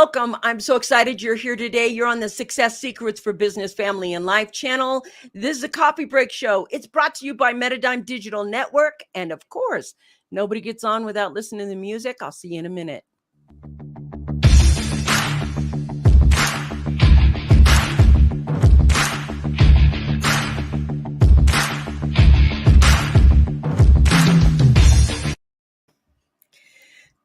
Welcome. I'm so excited you're here today. You're on the Success Secrets for Business, Family, and Life channel. This is a coffee break show. It's brought to you by Metadime Digital Network. And of course, nobody gets on without listening to the music. I'll see you in a minute.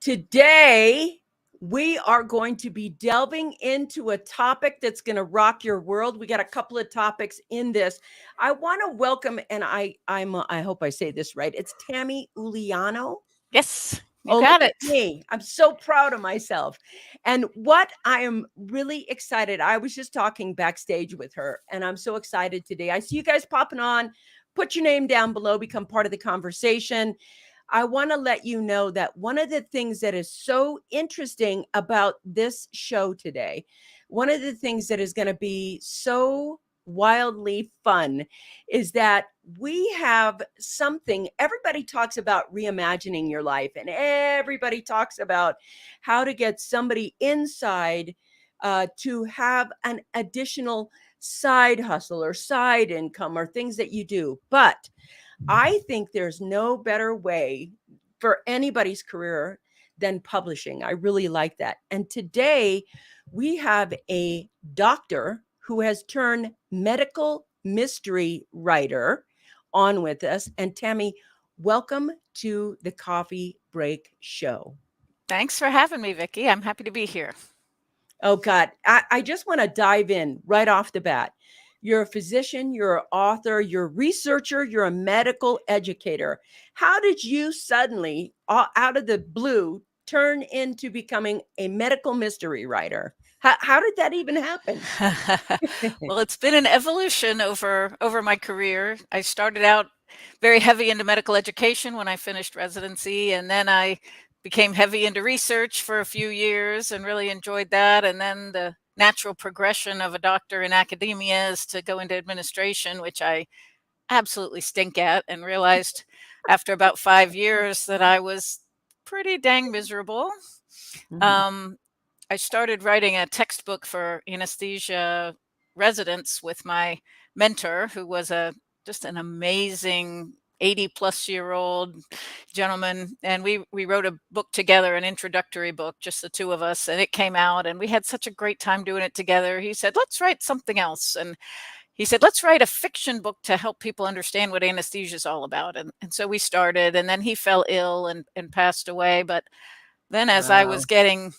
Today, we are going to be delving into a topic that's going to rock your world. We got a couple of topics in this. I want to welcome, and I hope I say this right. It's Tammy Euliano. Yes, you got it. Me. I'm so proud of myself. And what I am really excited, I was just talking backstage with her, and I'm so excited today. I see you guys popping on. Put your name down below, become part of the conversation. I want to let you know that one of the things that is so interesting about this show today, one of the things that is going to be so wildly fun is that we have something. Everybody talks about reimagining your life, and everybody talks about how to get somebody inside to have an additional side hustle or side income or things that you do. But I think there's no better way for anybody's career than publishing. I really like that. And today we have a doctor who has turned medical mystery writer on with us. And Tammy, welcome to the Coffee Break Show. Thanks for having me, Vickie. I'm happy to be here. Oh, God. I just want to dive in right off the bat. You're a physician, you're an author, you're a researcher, you're a medical educator. How did you suddenly, out of the blue, turn into becoming a medical mystery writer? How did that even happen? Well, it's been an evolution over my career. I started out very heavy into medical education when I finished residency, and then I became heavy into research for a few years and really enjoyed that. And then the natural progression of a doctor in academia is to go into administration, which I absolutely stink at, and realized after about 5 years that I was pretty dang miserable. I started writing a textbook for anesthesia residents with my mentor, who was just an amazing 80-plus-year-old gentleman, and we wrote a book together, an introductory book, just the two of us, and it came out, and we had such a great time doing it together. He said, let's write something else, and he said, let's write a fiction book to help people understand what anesthesia is all about. And so we started, and then he fell ill and passed away. But then as I was getting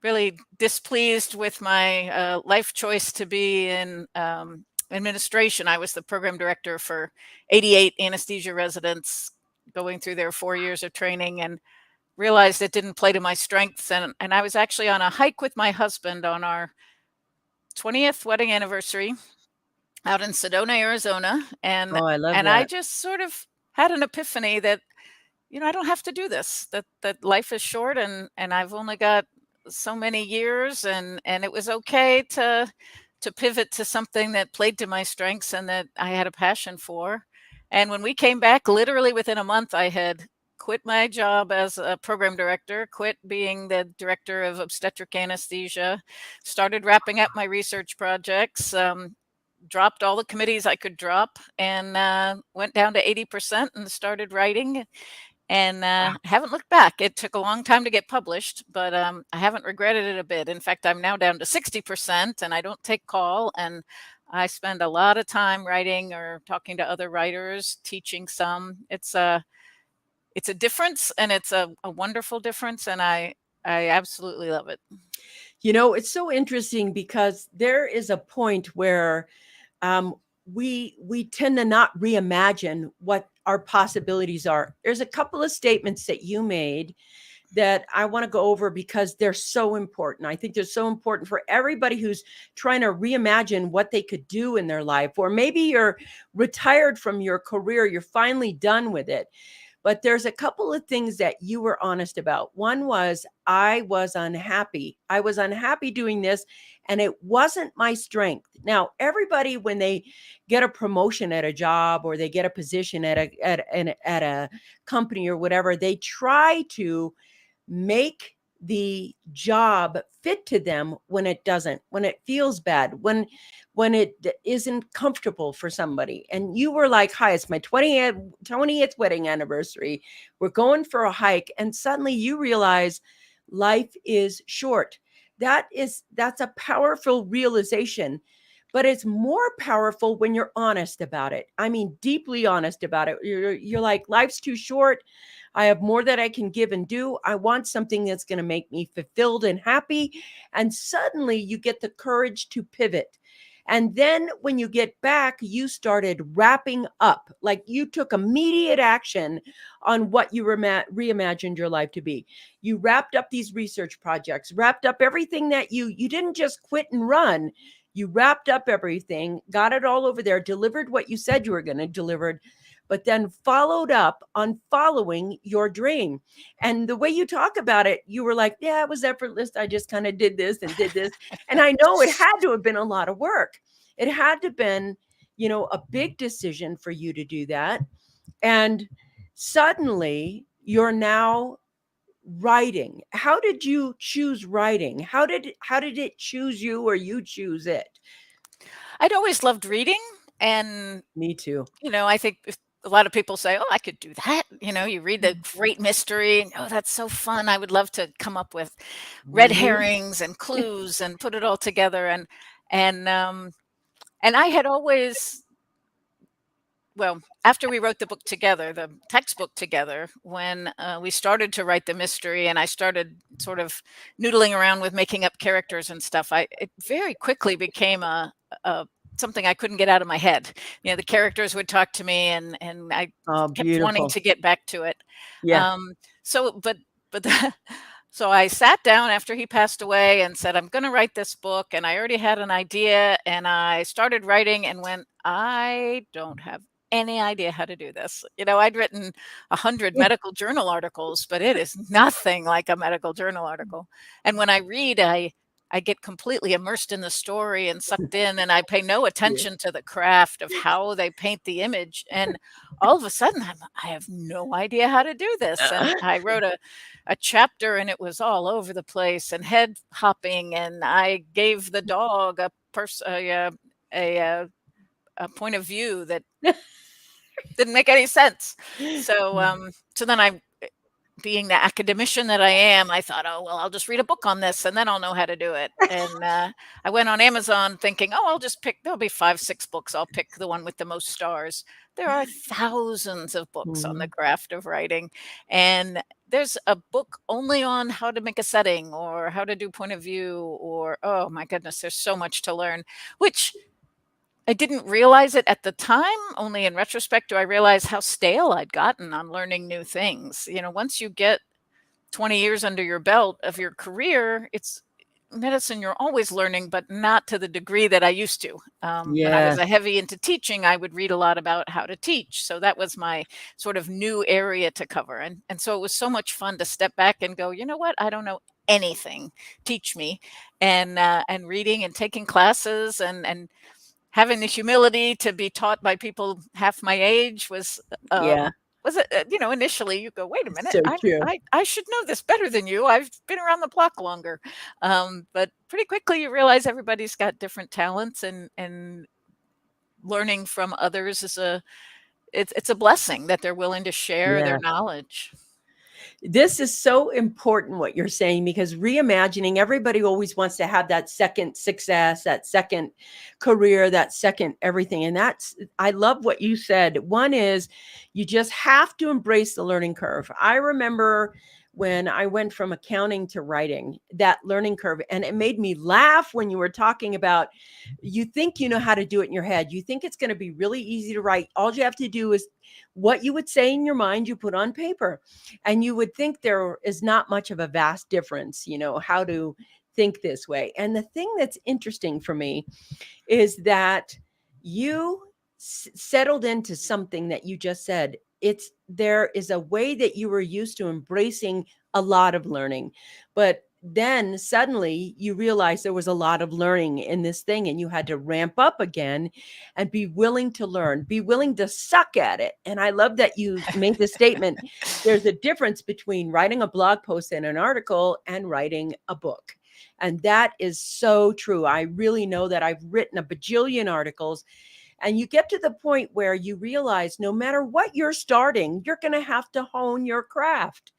really displeased with my life choice to be in administration, I was the program director for 88 anesthesia residents going through their 4 years of training, and realized it didn't play to my strengths. And I was actually on a hike with my husband on our 20th wedding anniversary out in Sedona, Arizona. And I love that. I just sort of had an epiphany that, I don't have to do this, that life is short, and I've only got so many years, and it was okay to pivot to something that played to my strengths and that I had a passion for. And when we came back, literally within a month, I had quit my job as a program director, quit being the director of obstetric anesthesia, started wrapping up my research projects, dropped all the committees I could drop, and went down to 80% and started writing. And haven't looked back. It took a long time to get published, but I haven't regretted it a bit. In fact, I'm now down to 60%, and I don't take call. And I spend a lot of time writing or talking to other writers, teaching some. It's a difference, and it's a wonderful difference, and I absolutely love it. It's so interesting because there is a point where we tend to not reimagine what our possibilities are. There's a couple of statements that you made that I want to go over because they're so important. I think they're so important for everybody who's trying to reimagine what they could do in their life, or maybe you're retired from your career, you're finally done with it. But there's a couple of things that you were honest about. One was, I was unhappy. I was unhappy doing this, and it wasn't my strength. Now, everybody, when they get a promotion at a job or they get a position at a company or whatever, they try to make the job fit to them when it doesn't, when it feels bad, when it isn't comfortable for somebody. And you were like, hi, it's my 20th wedding anniversary. We're going for a hike. And suddenly you realize life is short. That's a powerful realization, but it's more powerful when you're honest about it. I mean, deeply honest about it. You're like, life's too short. I have more that I can give and do. I want something that's going to make me fulfilled and happy. And suddenly you get the courage to pivot. And then when you get back, you started wrapping up, like you took immediate action on what you reimagined your life to be. You wrapped up these research projects, wrapped up everything that you didn't just quit and run. You wrapped up everything, got it all over there, delivered what you said you were going to deliver, but then followed up on following your dream. And the way you talk about it, you were like, yeah, it was effortless. I just kind of did this and did this. And I know it had to have been a lot of work. It had to have been, a big decision for you to do that. And suddenly you're now writing. How did you choose writing? How did it choose you, or you choose it? I'd always loved reading, and Me too. I think a lot of people say, "Oh, I could do that." You read the great mystery, and oh, that's so fun. I would love to come up with red Mhm. herrings and clues and put it all together. And I had always, well, after we wrote the book together, the textbook together, when we started to write the mystery, and I started sort of noodling around with making up characters and stuff, it very quickly became a something I couldn't get out of my head. The characters would talk to me, and I Oh, kept wanting beautiful. to get back to it. Yeah. Um, so, but so I sat down after he passed away and said, I'm going to write this book. And I already had an idea, and I started writing and went, I don't have any idea how to do this. I'd written 100 medical journal articles, but it is nothing like a medical journal article. And when I read, I get completely immersed in the story and sucked in, and I pay no Yeah. attention to the craft of how they paint the image. And all of a sudden, I have no idea how to do this. And I wrote a chapter, and it was all over the place and head hopping. And I gave the dog a point of view that didn't make any sense. So then being the academician that I am, I thought, oh, well, I'll just read a book on this and then I'll know how to do it. And I went on Amazon thinking, oh, I'll just pick, there'll be 5, 6 books. I'll pick the one with the most stars. There are thousands of books on the Mhm. craft of writing. And there's a book only on how to make a setting or how to do point of view, or, oh my goodness, there's so much to learn, which I didn't realize it at the time. Only in retrospect do I realize how stale I'd gotten on learning new things. Once you get 20 years under your belt of your career, it's medicine, you're always learning, but not to the degree that I used to. When I was Yeah. a heavy into teaching, I would read a lot about how to teach. So that was my sort of new area to cover. And so it was so much fun to step back and go, you know what? I don't know anything. Teach me. And reading and taking classes and having the humility to be taught by people half my age Yeah. was it, initially you go, wait a minute, So true. I should know this better than you. I've been around the block longer. But pretty quickly you realize everybody's got different talents, and learning from others it's a blessing that they're willing to share their Yeah. knowledge. This is so important what you're saying, because reimagining, everybody always wants to have that second success, that second career, that second everything. And I love what you said. One is you just have to embrace the learning curve. I remember when I went from accounting to writing, that learning curve, and it made me laugh when you were talking about, you think you know how to do it in your head. You think it's going to be really easy to write. All you have to do is what you would say in your mind, you put on paper. And you would think there is not much of a vast difference, how to think this way. And the thing that's interesting for me is that you settled into something that you just said. There is a way that you were used to embracing a lot of learning, but then suddenly you realize there was a lot of learning in this thing, and you had to ramp up again and be willing to learn, be willing to suck at it. And I love that you made the statement. There's a difference between writing a blog post and an article and writing a book. And that is so true. I really know that. I've written a bajillion articles, and you get to the point where you realize no matter what you're starting, you're going to have to hone your craft.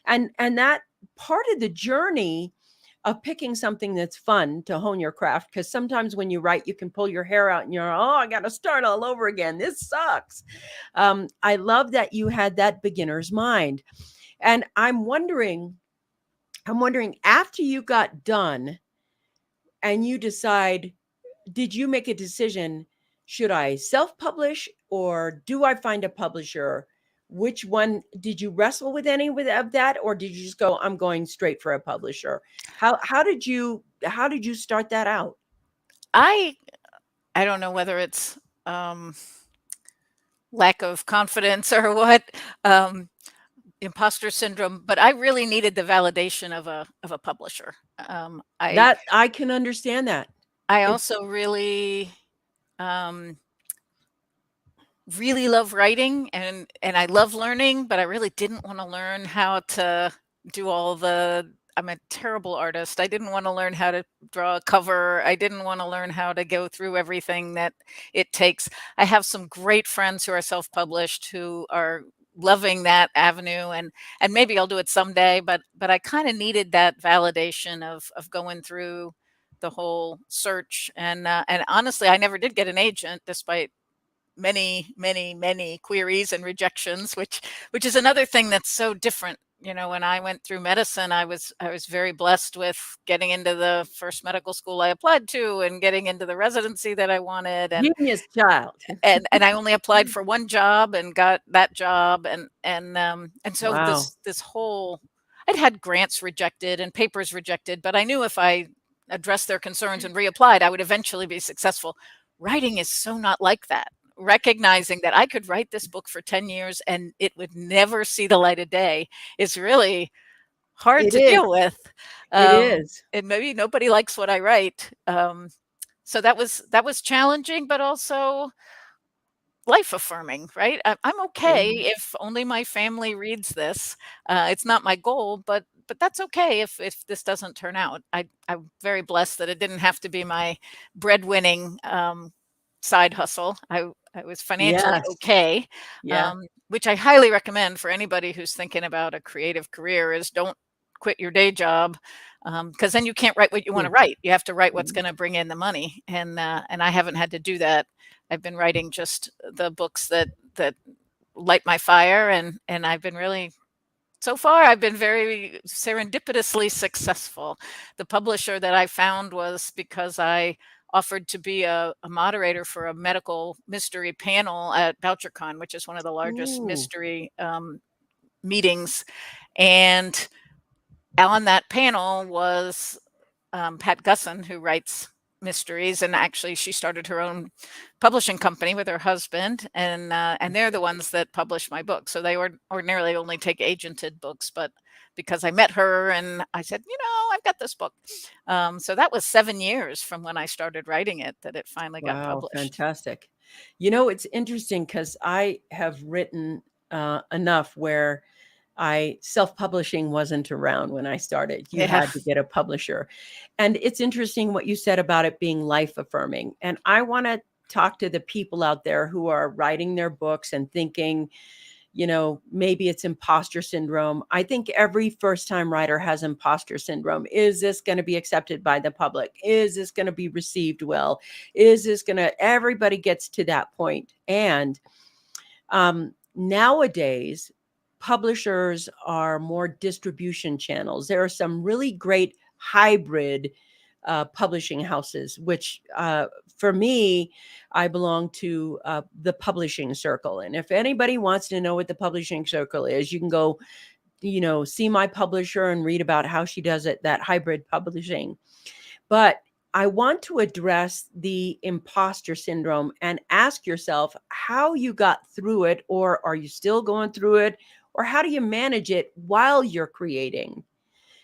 And that part of the journey of picking something that's fun to hone your craft, because sometimes when you write, you can pull your hair out and you're, oh, I got to start all over again. This sucks. I love that you had that beginner's mind. And I'm wondering after you got done and you decide, did you make a decision? Should I self-publish or do I find a publisher? Which one did you wrestle with any of that, or did you just go, I'm going straight for a publisher? How did you start that out? I don't know whether it's lack of confidence or what, imposter syndrome, but I really needed the validation of a publisher. That I can understand that. I It, also really um, really love writing, and I love learning, but I really didn't want to learn how to do all the I'm a terrible artist. I didn't want to learn how to draw a cover. I didn't want to learn how to go through everything that it takes. I have some great friends who are self-published who are loving that avenue, and maybe I'll do it someday, but I kind of needed that validation of going through the whole search, and honestly, I never did get an agent despite many queries and rejections, which is another thing that's so different. When I went through medicine, I was very blessed with getting into the first medical school I applied to and getting into the residency that I wanted, genius child. and I only applied for one job and got that job, and so Wow. this whole I'd had grants rejected and papers rejected, but I knew if I addressed their concerns and reapplied, I would eventually be successful. Writing is so not like that. Recognizing that I could write this book for 10 years and it would never see the light of day is really hard It to is. deal with. It is. And maybe nobody likes what I write. So that was challenging, but also life affirming, right? I'm okay if only my family reads this. It's not my goal, but that's okay if this doesn't turn out. I'm very blessed that it didn't have to be my breadwinning side hustle. I was financially Yes. okay, Yeah. which I highly recommend for anybody who's thinking about a creative career. Is don't quit your day job, because then you can't write what you want to write. You have to write what's going to bring in the money, and I haven't had to do that. I've been writing just the books that light my fire, and I've been really so far, I've been very serendipitously successful. The publisher that I found was because I offered to be a moderator for a medical mystery panel at VoucherCon, which is one of the largest Ooh. mystery meetings. And on that panel was Pat Gusson, who writes mysteries, and actually she started her own publishing company with her husband, and they're the ones that publish my book. So they ordinarily only take agented books, but because I met her and I said, I've got this book. So that was 7 years from when I started writing it that it finally got Wow, published. fantastic. It's interesting because I have written enough where self-publishing wasn't around when I started. You Yeah. had to get a publisher. And it's interesting what you said about it being life affirming. And I want to talk to the people out there who are writing their books and thinking, maybe it's imposter syndrome. I think every first time writer has imposter syndrome. Is this going to be accepted by the public? Is this going to be received well? Everybody gets to that point. And nowadays, publishers are more distribution channels. There are some really great hybrid publishing houses, which for me, I belong to the publishing circle. And if anybody wants to know what the publishing circle is, you can go, see my publisher and read about how she does it, that hybrid publishing. But I want to address the imposter syndrome and ask yourself how you got through it, or are you still going through it, or how do you manage it while you're creating?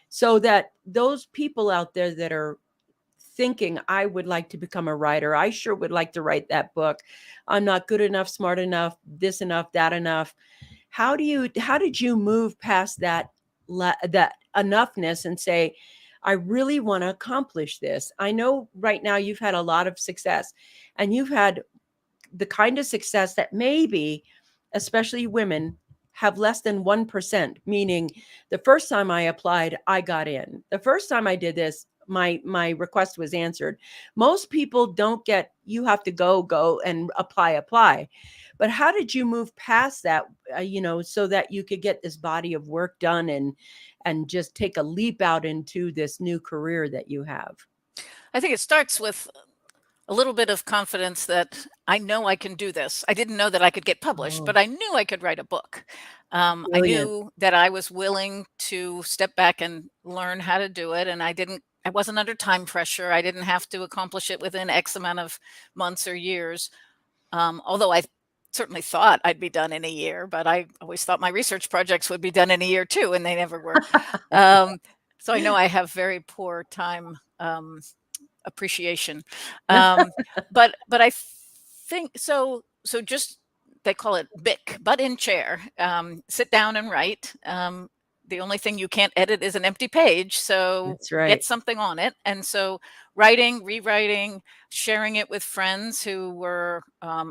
so that those people out there that are thinking, I would like to become a writer, I sure would like to write that book, I'm not good enough, smart enough, this enough, that enough. How did you move past that that enoughness and say, I really want to accomplish this? I know right now you've had a lot of success, and you've had the kind of success that maybe, especially women, have less than 1%, meaning the first time I applied, I got in. The first time I did this, my request was answered. Most people don't get, you have to go and apply. But how did you move past that, so that you could get this body of work done and just take a leap out into this new career that you have? I think it starts with a little bit of confidence that I know I can do this. I didn't know that I could get published, Oh, but I knew I could write a book. I brilliant. knew that I was willing to step back and learn how to do it. And I wasn't under time pressure. I didn't have to accomplish it within X amount of months or years. Although I certainly thought I'd be done in a year, but I always thought my research projects would be done in a year too, and they never were. Um, so I know I have very poor time appreciation. Um, but I think so. So just they call it BIC, butt in chair. Sit down and write. The only thing you can't edit is an empty page. So That's get right. something on it. And so writing, rewriting, sharing it with friends who were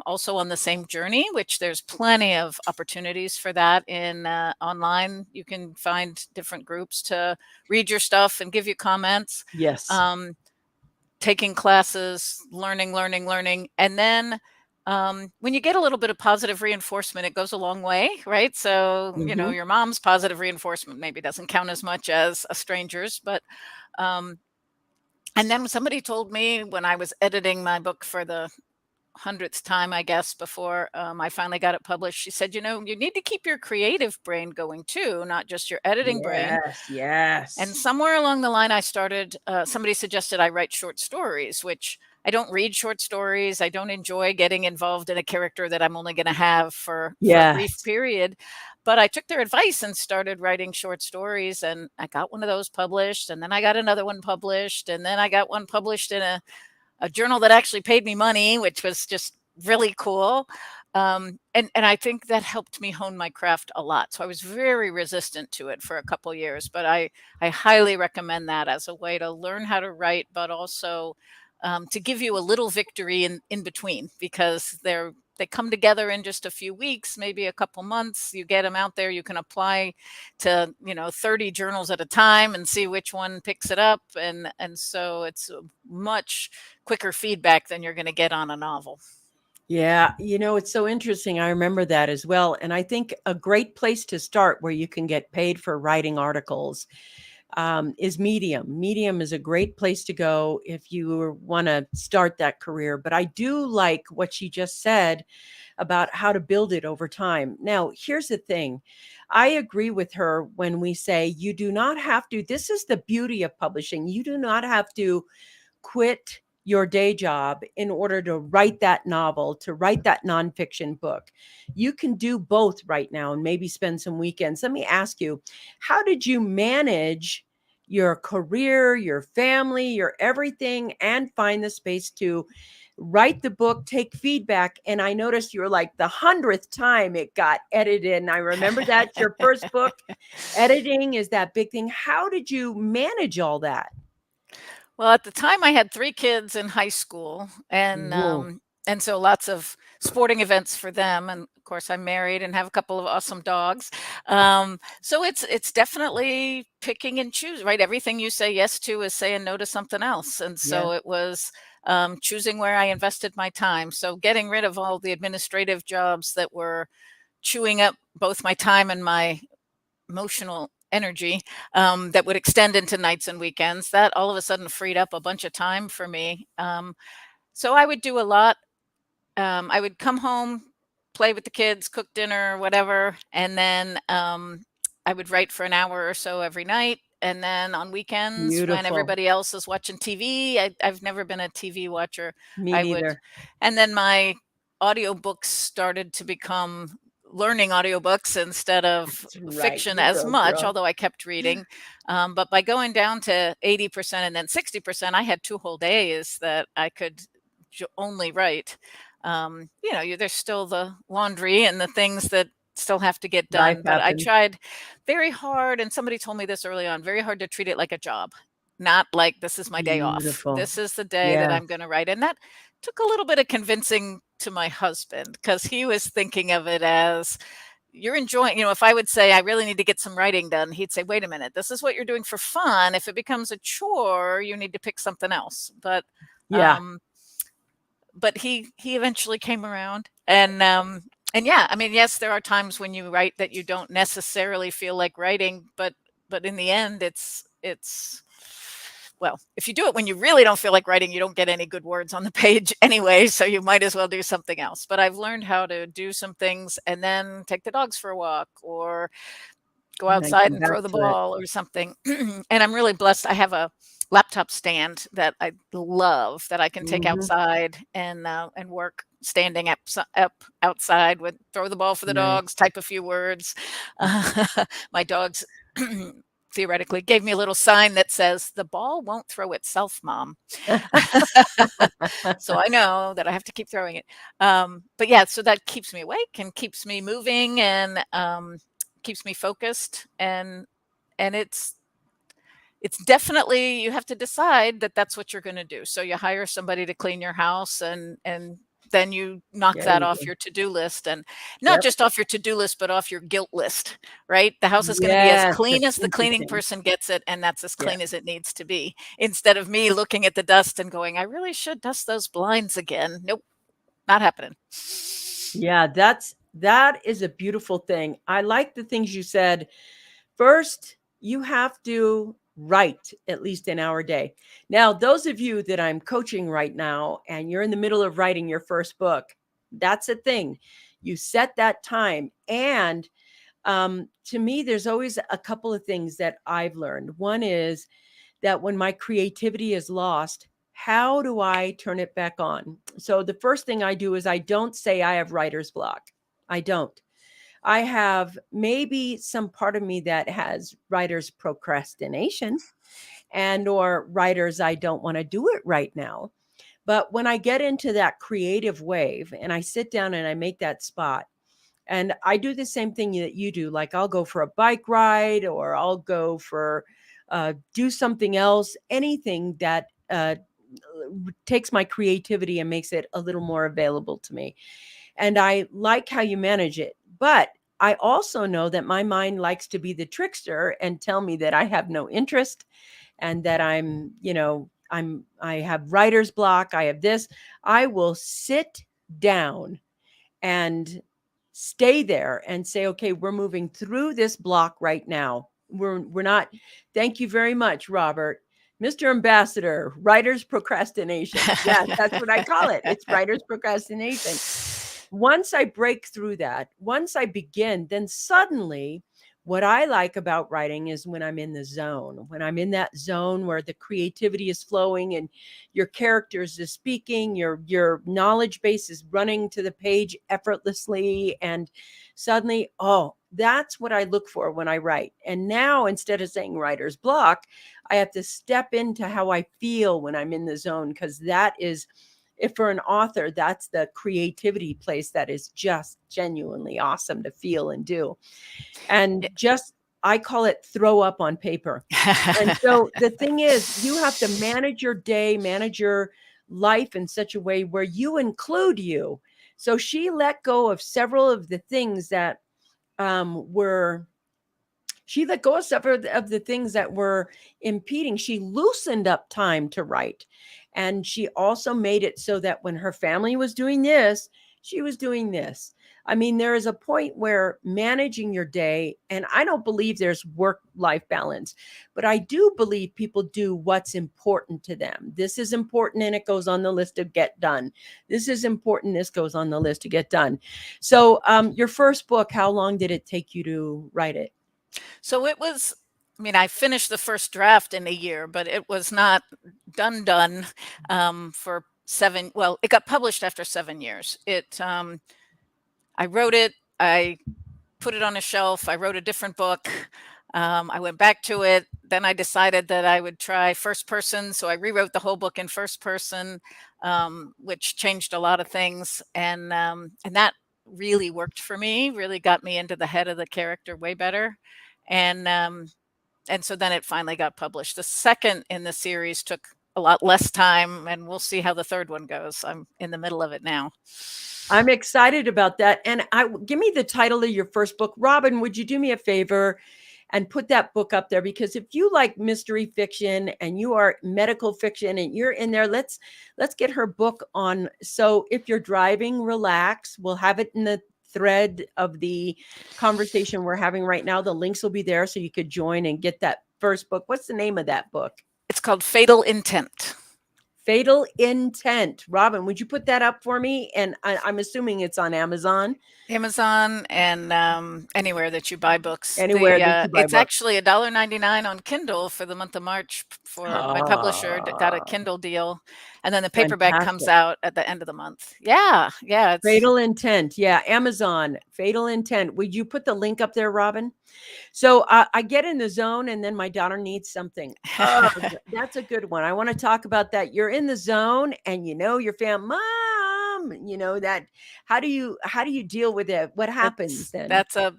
also on the same journey, which there's plenty of opportunities for that in online. You can find different groups to read your stuff and give you comments. Yes. Um, Taking classes, learning. And then when you get a little bit of positive reinforcement, it goes a long way, right? So, Hmm. your mom's positive reinforcement maybe doesn't count as much as a stranger's, but, and then somebody told me when I was editing my book for the 100th time, I guess, before I finally got it published, she said, you need to keep your creative brain going too, not just your editing brain. Yes, And yes. somewhere along the line, I started, somebody suggested I write short stories, which I don't read short stories. I don't enjoy getting involved in a character that I'm only going to have for a brief Yes. period. But I took their advice and started writing short stories, and I got one of those published, and then I got another one published, and then I got one published in a journal that actually paid me money, which was just really cool. And I think that helped me hone my craft a lot. So I was very resistant to it for a couple years, but I highly recommend that as a way to learn how to write, but also to give you a little victory in between, because they come together in just a few weeks, maybe a couple months. You get them out there, you can apply to 30 journals at a time and see which one picks it up, and so it's a much quicker feedback than you're going to get on a novel. Yeah, it's so interesting. I remember that as well. And I think a great place to start where you can get paid for writing articles is Medium. Medium is a great place to go if you want to start that career. But I do like what she just said about how to build it over time. Now, here's the thing. I agree with her when we say you do not have to. This is the beauty of publishing. You do not have to quit your day job in order to write that novel, to write that nonfiction book. You can do both right now and maybe spend some weekends. Let me ask you, how did you manage your career, your family, your everything, and find the space to write the book, take feedback? And I noticed you were like the 100th time it got edited. And I remember that's your first book. Editing is that big thing. How did you manage all that? Well, at the time, I had 3 kids in high school, Whoa. and so lots of sporting events for them, and of course, I'm married and have a couple of awesome dogs. So it's definitely picking and choose, right? Everything you say yes to is saying no to something else, and Yeah. so it was choosing where I invested my time. So getting rid of all the administrative jobs that were chewing up both my time and my emotional energy, that would extend into nights and weekends, that all of a sudden freed up a bunch of time for me. So I would do a lot. I would come home, play with the kids, cook dinner, whatever, and then I would write for an hour or so every night. And then on weekends, when Beautiful. everybody else is watching TV, I've never been a TV watcher. Me I would, neither. and then my audiobooks started to become learning audiobooks instead of That's right. fiction You as go, much, girl. although I kept reading. But by going down to 80% and then 60%, I had 2 whole days that I could only write. There's still the laundry and the things that still have to get Life done, but I happens. tried very hard, and somebody told me this early on, very hard to treat it like a job, not like this is my day off. Beautiful. This is the day that Yeah. I'm going to write. And that took a little bit of convincing to my husband, because he was thinking of it as, you're enjoying, if I would say I really need to get some writing done, he'd say, wait a minute, this is what you're doing for fun. If it becomes a chore, you need to pick something else. But Yeah. he eventually came around, and yeah, I mean, yes, there are times when you write that you don't necessarily feel like writing, but in the end, it's well, if you do it when you really don't feel like writing, you don't get any good words on the page anyway, so you might as well do something else. But I've learned how to do some things and then take the dogs for a walk, or go And then outside come and back throw the to it. ball or something. And I'm really blessed. I have a laptop stand that I love, that I can take Mhm. outside and work standing up outside, with throw the ball for the Nice. dogs, type a few words. My dogs theoretically gave me a little sign that says, "The ball won't throw itself, Mom." So I know that I have to keep throwing it. But yeah, so that keeps me awake and keeps me moving, and keeps me focused, and it's definitely, you have to decide that that's what you're going to do. So you hire somebody to clean your house, and then you knock There that you off go. your to-do list, and not Yep. just off your to-do list, but off your guilt list, right? The house is going to be as Yes, clean that's as the cleaning interesting. person gets it, and that's as Yeah. clean as it needs to be. Instead of me looking at the dust and going, I really should dust those blinds again. Nope, not happening. Yeah, that is a beautiful thing. I like the things you said. First, you have to write at least an hour a day. Now, those of you that I'm coaching right now and you're in the middle of writing your first book, that's a thing. You set that time. And to me, there's always a couple of things that I've learned. One is that when my creativity is lost, how do I turn it back on? So the first thing I do is I don't say I have writer's block. I don't. I have maybe some part of me that has writer's procrastination and or writers I don't want to do it right now. But when I get into that creative wave and I sit down and I make that spot, and I do the same thing that you do, like I'll go for a bike ride or I'll go for do something else, anything that takes my creativity and makes it a little more available to me. And I like how you manage it. But I also know that my mind likes to be the trickster and tell me that I have no interest and that I have writer's block, I have this. I will sit down and stay there and say, okay, we're moving through this block right now. We're not, thank you very much, Robert. Mr. Ambassador, writer's procrastination. Yes, that's what I call it. It's writer's procrastination. Once I break through that, once I begin, then suddenly what I like about writing is when I'm in the zone, when I'm in that zone where the creativity is flowing and your characters is speaking, your knowledge base is running to the page effortlessly, and suddenly, oh, that's what I look for when I write. And now instead of saying writer's block, I have to step into how I feel when I'm in the zone, because that is, if for an author, that's the creativity place that is just genuinely awesome to feel and do. And just, I call it throw up on paper. And so the thing is, you have to manage your day, manage your life in such a way where you include you. So she let go of several of the things that were she let go of several of the things that were impeding. She loosened up time to write. And she also made it so that when her family was doing this, she was doing this. I mean, there is a point where managing your day, and I don't believe there's work life balance, but I do believe people do what's important to them. This is important and it goes on the list to get done. This is important. This goes on the list to get done. So, your first book, how long did it take you to write it? So it was, I mean, I finished the first draft in a year, but it was not done for 7. Well, it got published after 7 years. I wrote it I put it on a shelf. I wrote a different book. I went back to it. Then I decided that I would try first person. So I rewrote the whole book in first person, which changed a lot of things. And that really worked for me, really got me into the head of the character way better. And, um, and so then it finally got published. The second in the series took a lot less time, and we'll see how the third one goes. I'm in the middle of it now. I'm excited about that. And give me the title of your first book. Robin, would you do me a favor and put that book up there? Because if you like mystery fiction and you are medical fiction and you're in there, let's get her book on. So if you're driving, relax. We'll have it in the thread of the conversation we're having right now. The links will be there so you could join and get that first book. What's the name of that book? It's called Fatal Intent. Fatal Intent. Robin, would you put that up for me? And I'm assuming it's on Amazon. Amazon and anywhere that you buy books. Anywhere that you buy It's books. actually $1.99 on Kindle for the month of March. For my publisher got a Kindle deal, and then the paperback comes out at the end of the month. Yeah, it's Fatal Intent. Yeah, Amazon. Fatal Intent. Would you put the link up there, Robin? So I get in the zone, and then my daughter needs something. Oh, that's a good one. I want to talk about that. You're in the zone, and your family, Mom. That. How do you deal with it? What happens then? That's a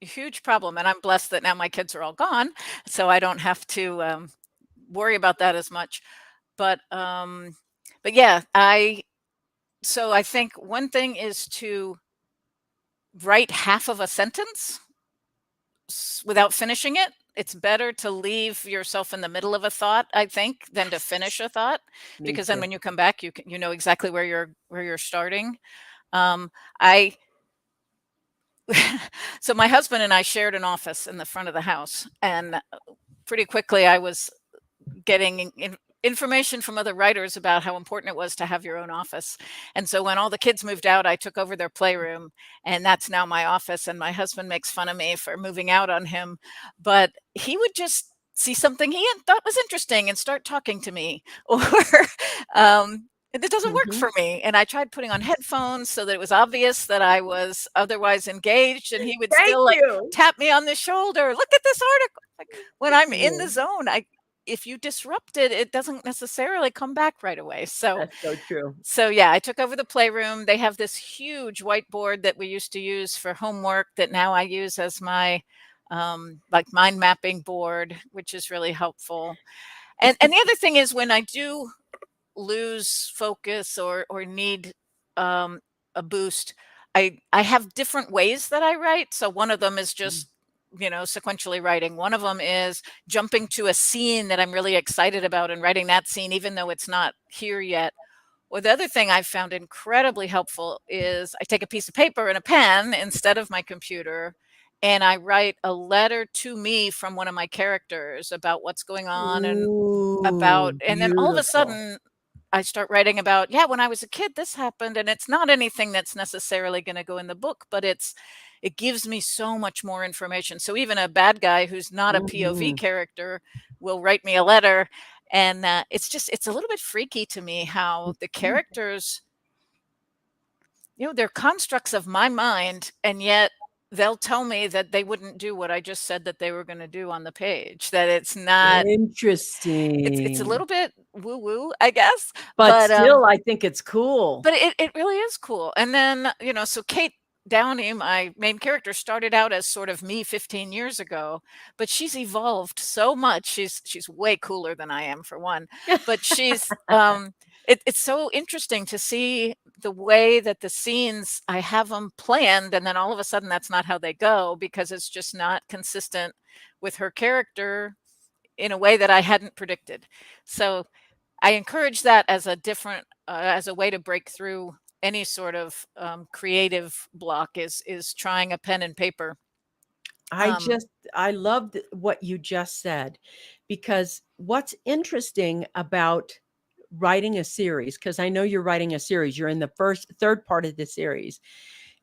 huge problem, and I'm blessed that now my kids are all gone, so I don't have to worry about that as much. But yeah, I think one thing is to write half of a sentence without finishing it. It's better to leave yourself in the middle of a thought, I think, than to finish a thought, because then when you come back, you know exactly where you're starting. So my husband and I shared an office in the front of the house, and pretty quickly I was getting information from other writers about how important it was to have your own office. And so when all the kids moved out, I took over their playroom, and that's now my office. And my husband makes fun of me for moving out on him, but he would just see something he thought was interesting and start talking to me, or it doesn't work for me. And I tried putting on headphones so that it was obvious that I was otherwise engaged, and he would still tap me on the shoulder. Look at this article. Like, when I'm in the zone, if you disrupt it, it doesn't necessarily come back right away. So that's so true. So yeah, I took over the playroom. They have this huge whiteboard that we used to use for homework that now I use as my like mind mapping board, which is really helpful. And the other thing is, when I do lose focus or need a boost, I have different ways that I write. So one of them is just sequentially writing. One of them is jumping to a scene that I'm really excited about and writing that scene, even though it's not here yet. Or the other thing I've found incredibly helpful is I take a piece of paper and a pen instead of my computer, and I write a letter to me from one of my characters about what's going on and then all of a sudden I start writing about, when I was a kid, this happened. And it's not anything that's necessarily going to go in the book, but it gives me so much more information. So even a bad guy who's not a POV character will write me a letter. And it's a little bit freaky to me how the characters, they're constructs of my mind, and yet they'll tell me that they wouldn't do what I just said that they were going to do on the page, that it's not interesting. It's a little bit woo-woo, I guess. But still, I think it's cool. But it really is cool. And then, so Kate Downey, my main character, started out as sort of me 15 years ago, but she's evolved so much. She's way cooler than I am, for one. But she's it's so interesting to see the way that the scenes, I have them planned, and then all of a sudden that's not how they go, because it's just not consistent with her character in a way that I hadn't predicted. So I encourage that as a different, as a way to break through any sort of creative block, is trying a pen and paper. I loved what you just said, because what's interesting about writing a series, because I know you're writing a series, you're in the third part of the series,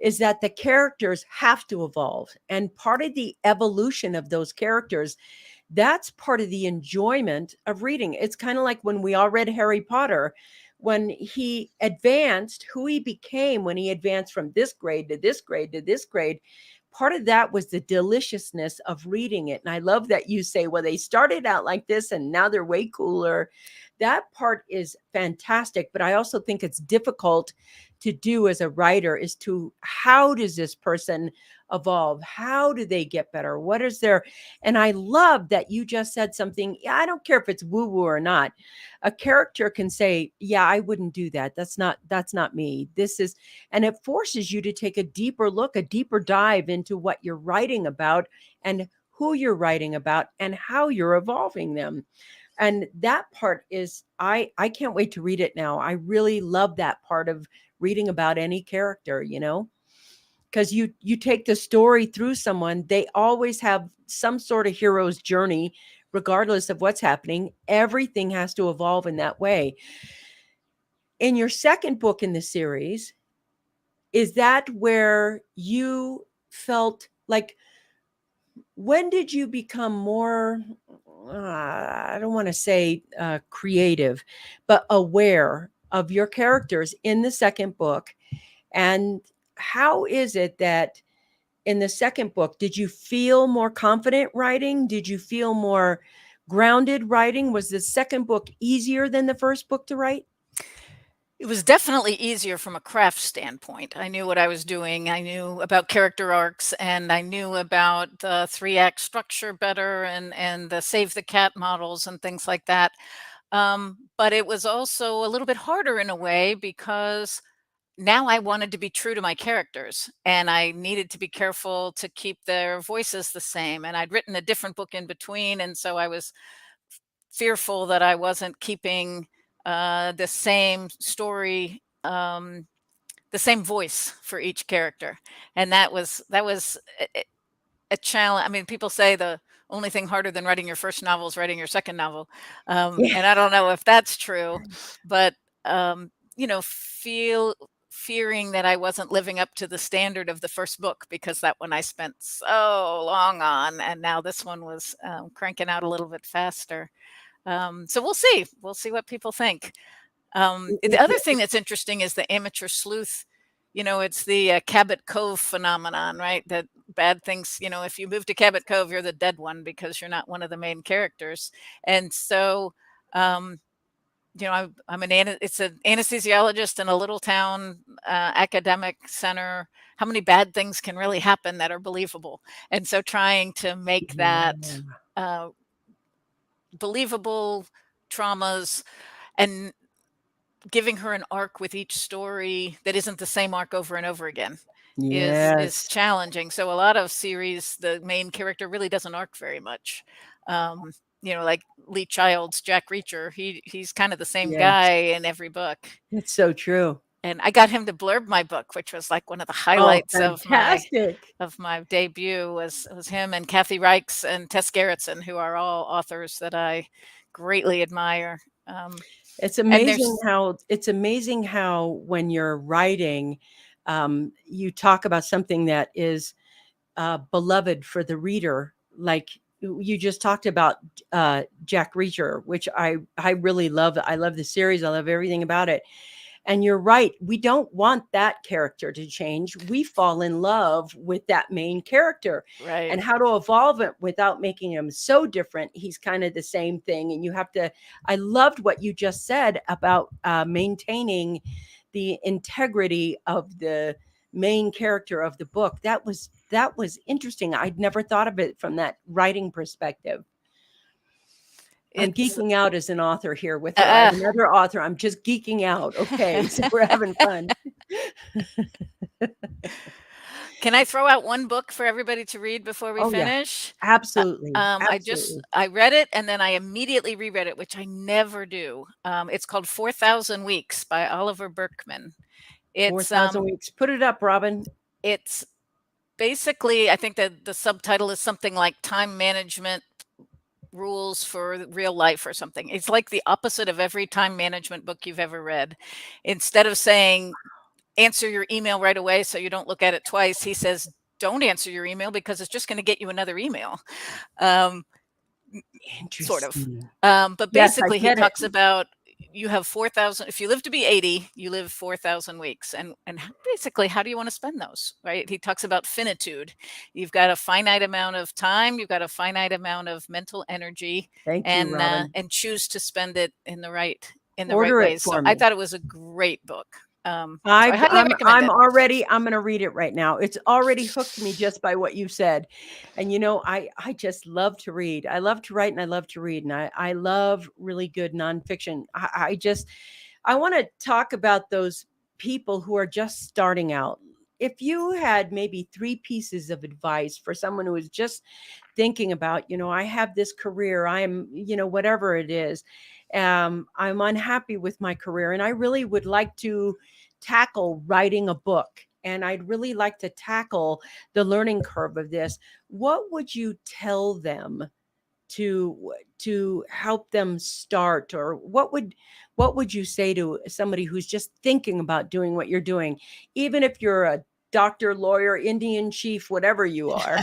is that the characters have to evolve. And part of the evolution of those characters, that's part of the enjoyment of reading. It's kind of like when we all read Harry Potter, when he advanced, who he became when he advanced from this grade to this grade to this grade. Part of that was the deliciousness of reading it. And I love that you say, well, they started out like this and now they're way cooler. That part is fantastic. But I also think it's difficult to do as a writer is to, how does this person evolve? How do they get better? What is their, and I love that you just said something. I don't care if it's woo woo or not. A character can say, yeah, I wouldn't do that. That's not me. This is, and it forces you to take a deeper look, a deeper dive into what you're writing about and who you're writing about and how you're evolving them. And that part is, I can't wait to read it now. I really love that part of reading about any character, because you take the story through someone. They always have some sort of hero's journey, regardless of what's happening. Everything has to evolve in that way. In your second book in the series, is that where you felt like, when did you become more, I don't want to say creative, but aware of your characters in the second book? And how is it that in the second book, did you feel more confident writing? Did you feel more grounded writing? Was the second book easier than the first book to write? It was definitely easier from a craft standpoint. I knew what I was doing. I knew about character arcs, and I knew about the 3-act structure better, and the save the cat models and things like that. But it was also a little bit harder in a way because now I wanted to be true to my characters, and I needed to be careful to keep their voices the same. And I'd written a different book in between, and so I was fearful that I wasn't keeping the same story, the same voice for each character. And that was a challenge. I mean, people say the only thing harder than writing your first novel is writing your second novel, Yeah. and I don't know if that's true, but fearing that I wasn't living up to the standard of the first book, because that one I spent so long on, and now this one was cranking out a little bit faster. So we'll see what people think. The other thing that's interesting is the amateur sleuth. It's the Cabot Cove phenomenon, right? That bad things, if you move to Cabot Cove, you're the dead one because you're not one of the main characters. And so, it's an anesthesiologist in a little town academic center. How many bad things can really happen that are believable? And so trying to make that believable traumas, and giving her an arc with each story that isn't the same arc over and over again is Yes. challenging. So a lot of series, the main character really doesn't arc very much. Like Lee Child's Jack Reacher, he's kind of the same Yes. guy in every book. It's so true. And I got him to blurb my book, which was like one of the Oh, highlights fantastic. of my debut was him and Kathy Reichs and Tess Gerritsen, who are all authors that I greatly admire. It's And amazing how when you're writing, you talk about something that is beloved for the reader. Like you just talked about Jack Reacher, which I really love. I love the series. I love everything about it. And you're right. We don't want that character to change. We fall in love with that main character, right. and how to evolve it without making him so different. He's kind of the same thing. And you have to, I loved what you just said about maintaining the integrity of the main character of the book. That was interesting. I'd never thought of it from that writing perspective. I'm geeking out as an author here with her. I have another author. I'm just geeking out. Okay, so we're having fun. Can I throw out one book for everybody to read before we finish? Yeah. Absolutely. Absolutely. I read it and then I immediately reread it, which I never do. It's called 4,000 Weeks by Oliver Burkeman. It's 4,000 Weeks. Put it up, Robin. It's basically, I think that the subtitle is something like Time Management Rules for Real Life or something. It's like the opposite of every time management book you've ever read. Instead of saying, answer your email right away so you don't look at it twice, he says, don't answer your email because it's just going to get you another email. Interesting. Sort of. But basically, he talks about you have 4,000, if you live to be 80, you live 4,000 weeks. And basically, how do you want to spend those, right? He talks about finitude. You've got a finite amount of time, you've got a finite amount of mental energy, Thank you, Robin. and choose to spend it in the right Order it ways. So for I me. thought it was a great book. So I highly recommend it. I'm going to read it right now. It's already hooked me just by what you said. And I just love to read. I love to write and I love to read. And I love really good nonfiction. I want to talk about those people who are just starting out. If you had maybe 3 pieces of advice for someone who is just thinking about, I have this career, I am, whatever it is, I'm unhappy with my career and I really would like to tackle writing a book and I'd really like to tackle the learning curve of this. What would you tell them to help them start, or what would you say to somebody who's just thinking about doing what you're doing, even if you're a doctor, lawyer, Indian chief, whatever you are?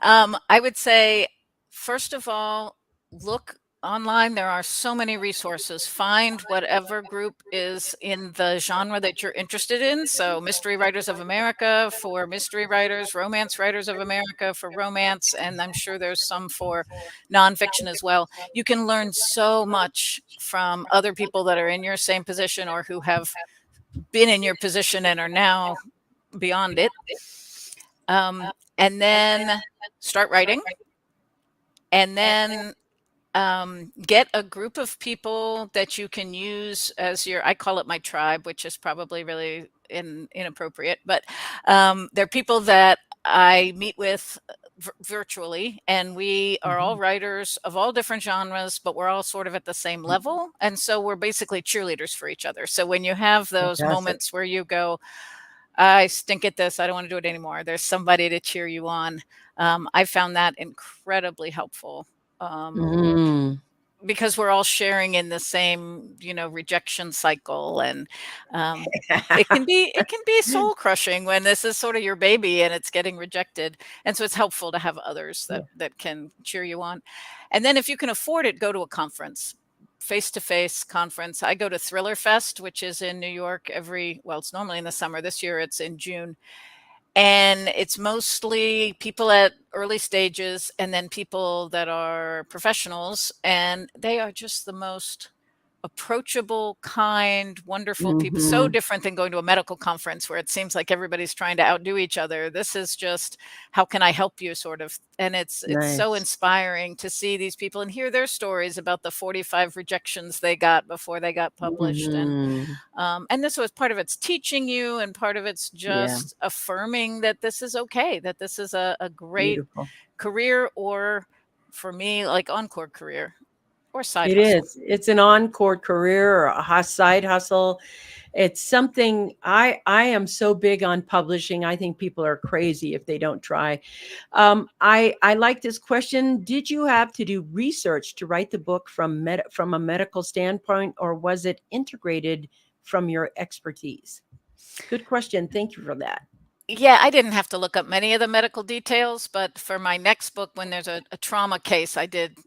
I would say, first of all, look online. There are so many resources. Find whatever group is in the genre that you're interested in. So Mystery Writers of America for mystery writers, Romance Writers of America for romance, and I'm sure there's some for nonfiction as well. You can learn so much from other people that are in your same position or who have been in your position and are now beyond it. And then start writing, and then get a group of people that you can use as your, I call it my tribe, which is probably really inappropriate, but they're people that I meet with virtually, and we are all writers of all different genres, but we're all sort of at the same level. And so we're basically cheerleaders for each other. So when you have those Fantastic. moments where you go, I stink at this, I don't want to do it anymore, there's somebody to cheer you on. I found that incredibly helpful. Mm. Because we're all sharing in the same, rejection cycle, and it can be soul crushing when this is sort of your baby and it's getting rejected. And so it's helpful to have others Yeah. that can cheer you on. And then if you can afford it, go to a conference, face-to-face conference. I go to Thriller Fest, which is in New York it's normally in the summer. This year it's in June. And it's mostly people at early stages and then people that are professionals. And they are just the most approachable, kind, wonderful people. So Mhm. different than going to a medical conference where it seems like everybody's trying to outdo each other. This is just, how can I help you, sort of. And it's so Nice. inspiring to see these people and hear their stories about the 45 rejections they got before they got published. Mhm. And this was part of it's teaching you, and part of it's Yeah, just affirming that this is okay, that this is a great beautiful. career, or for me, like encore career or side It hustle. is. It's an encore career or a side hustle. It's something I am so big on publishing. I think people are crazy if they don't try. I like this question. Did you have to do research to write the book from a medical standpoint, or was it integrated from your expertise? Good question. Thank you for that. Yeah, I didn't have to look up many of the medical details, but for my next book, when there's a trauma case, I did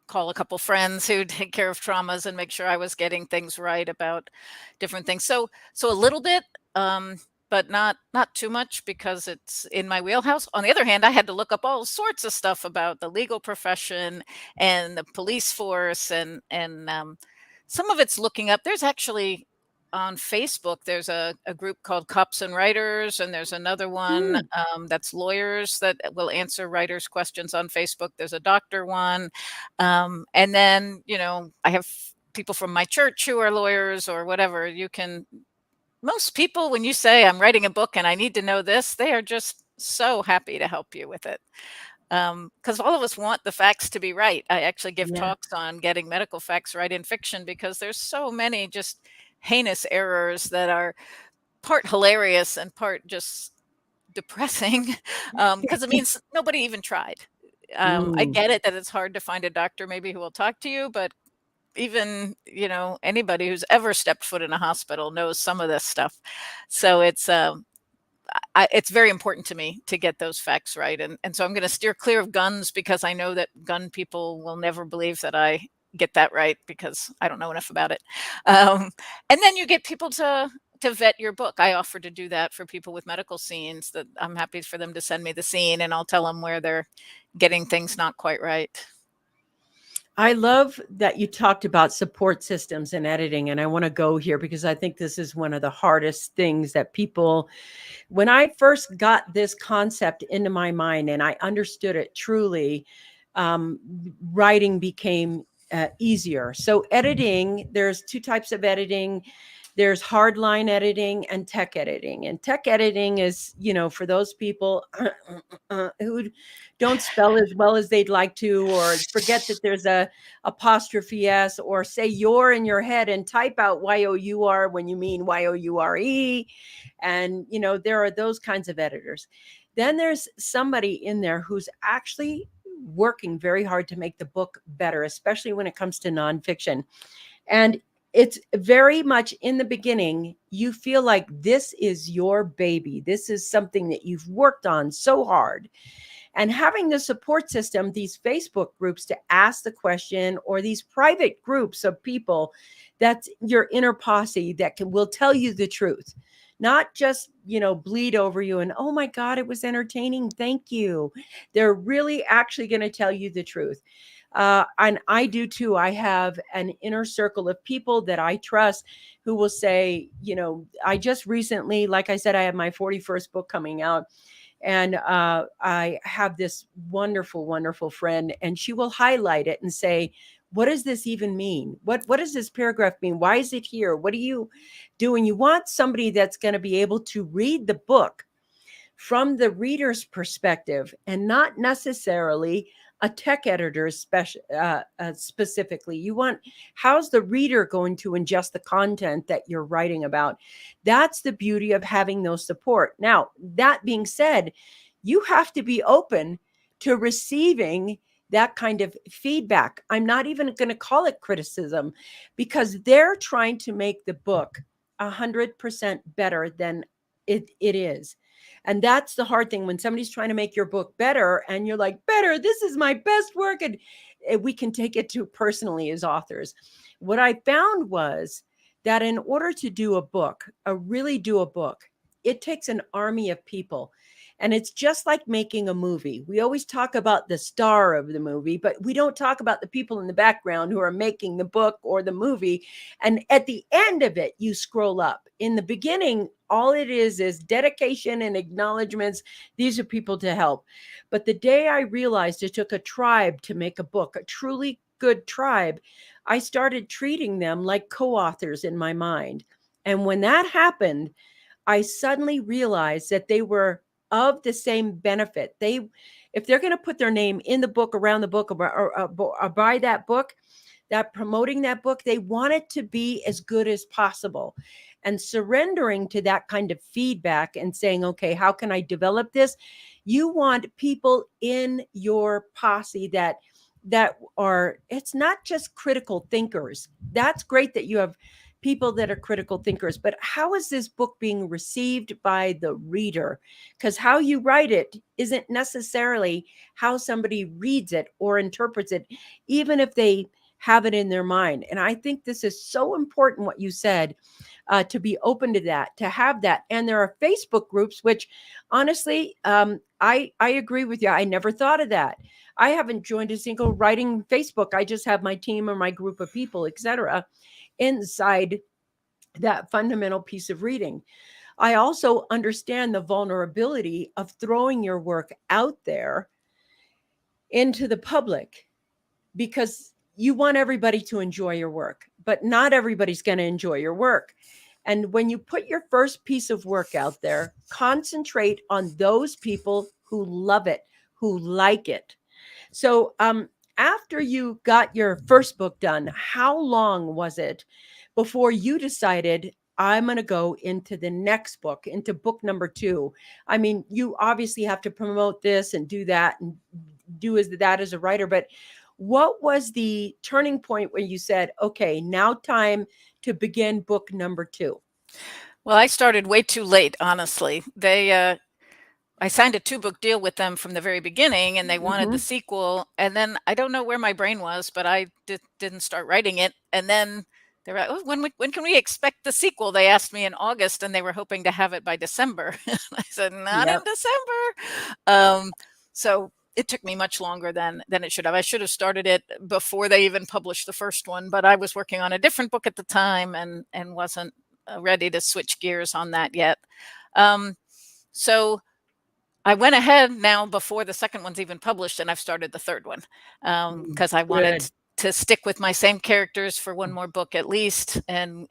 call a couple friends who take care of traumas and make sure I was getting things right about different things. So a little bit, but not too much, because it's in my wheelhouse. On the other hand, I had to look up all sorts of stuff about the legal profession and the police force, and some of it's looking up. There's actually, on Facebook, there's a group called Cops and Writers, and there's another one Hmm. that's lawyers that will answer writers' questions on Facebook. There's a doctor one. And then, I have people from my church who are lawyers or whatever. Most people, when you say, I'm writing a book and I need to know this, they are just so happy to help you with it. Because all of us want the facts to be right. I actually give Yeah. talks on getting medical facts right in fiction, because there's so many just heinous errors that are part hilarious and part just depressing, because it means nobody even tried. I Mm. get it that it's hard to find a doctor maybe who will talk to you, but even, anybody who's ever stepped foot in a hospital knows some of this stuff. So it's very important to me to get those facts right. And so I'm going to steer clear of guns, because I know that gun people will never believe that I get that right because I don't know enough about it. And then you get people to vet your book. I offer to do that for people with medical scenes, that I'm happy for them to send me the scene and I'll tell them where they're getting things not quite right. I love that you talked about support systems and editing. And I want to go here because I think this is one of the hardest things that people, when I first got this concept into my mind and I understood it truly, um, writing became easier. So, editing, there's two types of editing. There's hardline editing and tech editing. And tech editing is, for those people who don't spell as well as they'd like to, or forget that there's a apostrophe s, or say "your" in your head and type out "your" when you mean "youre." And there are those kinds of editors. Then there's somebody in there who's actually working very hard to make the book better, especially when it comes to nonfiction. And it's very much in the beginning, you feel like this is your baby. This is something that you've worked on so hard. And having the support system, these Facebook groups to ask the question, or these private groups of people, that's your inner posse that will tell you the truth, not just, bleed over you and, oh my God, it was entertaining. Thank you. They're really actually going to tell you the truth. And I do too. I have an inner circle of people that I trust who will say, I just recently, like I said, I have my 41st book coming out. And I have this wonderful, wonderful friend, and she will highlight it and say, what does this even mean? What does this paragraph mean? Why is it here? What are you doing? You want somebody that's going to be able to read the book from the reader's perspective and not necessarily a tech editor specifically. You want, how's the reader going to ingest the content that you're writing about? That's the beauty of having those support. Now, that being said, you have to be open to receiving that kind of feedback. I'm not even going to call it criticism, because they're trying to make the book 100% better than it is. And that's the hard thing when somebody's trying to make your book better and you're like, better, this is my best work. And we can take it to personally as authors. What I found was that in order to do a book, really do a book, it takes an army of people. And it's just like making a movie. We always talk about the star of the movie, but we don't talk about the people in the background who are making the book or the movie. And at the end of it, you scroll up. In the beginning, all it is dedication and acknowledgments. These are people to help. But the day I realized it took a tribe to make a book, a truly good tribe, I started treating them like co-authors in my mind. And when that happened, I suddenly realized that they were of the same benefit. If they're going to put their name in the book, around the book, or buy that book, that promoting that book, they want it to be as good as possible. And surrendering to that kind of feedback and saying, okay, how can I develop this? You want people in your posse that are, it's not just critical thinkers. That's great that you have people that are critical thinkers, but how is this book being received by the reader? Because how you write it isn't necessarily how somebody reads it or interprets it, even if they have it in their mind. And I think this is so important what you said, to be open to that, to have that. And there are Facebook groups, which honestly, I agree with you. I never thought of that. I haven't joined a single writing Facebook. I just have my team or my group of people, etc., inside that fundamental piece of reading. I also understand the vulnerability of throwing your work out there into the public, because you want everybody to enjoy your work, but not everybody's going to enjoy your work. And when you put your first piece of work out there, concentrate on those people who love it, who like it. So, after you got your first book done, how long was it before you decided, I'm going to go into the next book, into book number 2? I mean, you obviously have to promote this and do that and do that as a writer, but what was the turning point where you said, okay, now time to begin book number 2? Well, I started way too late, honestly. I signed a 2-book deal with them from the very beginning, and they wanted the Mhm. sequel. And then I don't know where my brain was, but I didn't start writing it. And then they were like, "Oh, when can we expect the sequel?" They asked me in August, and they were hoping to have it by December. I said, "Not in Yep. December." So it took me much longer than it should have. I should have started it before they even published the first one, but I was working on a different book at the time, and wasn't ready to switch gears on that yet. Um, so I went ahead now before the second one's even published, and I've started the third one, because I wanted Good. to stick with my same characters for one more book at least, and